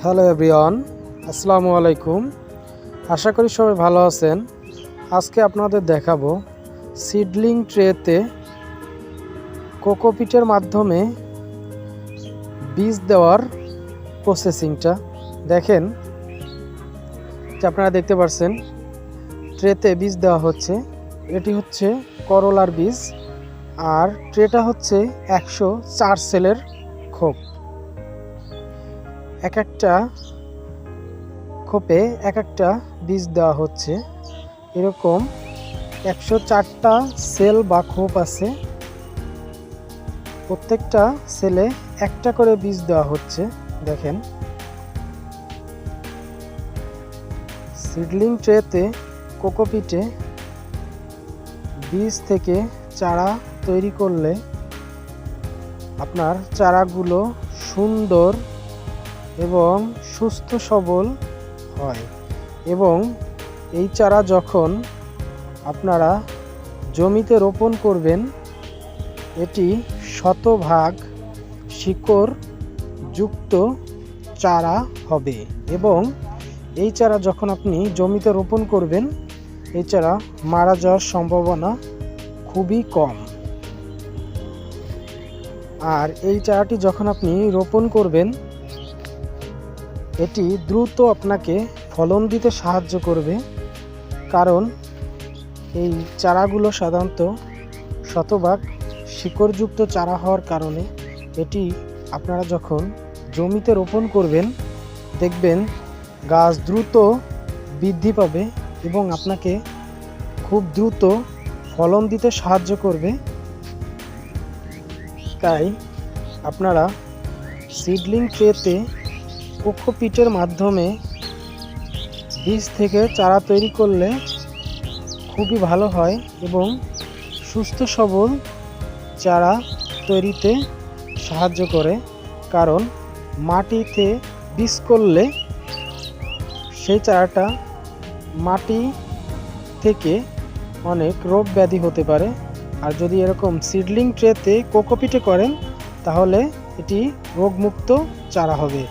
Hello everyone, আসসালামু আলাইকুম। আশা করি সবাই ভালো আছেন। আজকে আপনাদের দেখাবো সিডলিং ট্রেতে কোকোপিটের মাধ্যমে বীজ দেওয়ার প্রসেসিংটা। দেখেন যে আপনারা দেখতে পাচ্ছেন ট্রেতে বীজ দেওয়া হচ্ছে। এটি হচ্ছে করলার বীজ, আর ট্রেটা হচ্ছে 104 সেলের খোপ। এক একটা খোপে এক একটা বীজ দেওয়া হচ্ছে। এরকম 104টা সেল বা খোপ আছে। প্রত্যেকটা সেলে একটা করে বীজ দেওয়া হচ্ছে। দেখেন, সিডলিং ট্রেতে কোকোপিটে বীজ থেকে চারা তৈরি করলে আপনার চারাগুলো সুন্দর এবং সুস্থ সবল হয়, এবং এই চারা যখন আপনারা জমিতে রোপণ করবেন এটি শতভাগ শিকড় যুক্ত চারা হবে, এবং এই চারা যখন আপনি জমিতে রোপণ করবেন এই চারা মারা যাওয়ার সম্ভাবনা খুবই কম। আর এই চারাটি যখন আপনি রোপণ করবেন এটি দ্রুত আপনাকে ফলন দিতে সাহায্য করবে, কারণ এই চারাগুলো সাধারণত শতভাগ শিকড়যুক্ত চারা হওয়ার কারণে এটি আপনারা যখন জমিতে রোপণ করবেন দেখবেন গাছ দ্রুত বৃদ্ধি পাবে এবং আপনাকে খুব দ্রুত ফলন দিতে সাহায্য করবে। তাই আপনারা সিডলিং ট্রেতে কোকোপিটের মাধ্যমে বীজ থেকে চারা তৈরি করলে খুবই ভালো হয় এবং সুস্থ সবল চারা তৈরিতে সাহায্য করে। কারণ মাটিতে বীজ করলে সেই চারাটা মাটি থেকে অনেক রোগ ব্যাধি হতে পারে, আর যদি এরকম সিডলিং ট্রেতে কোকোপিটে করেন তাহলে এটি রোগমুক্ত চারা হবে।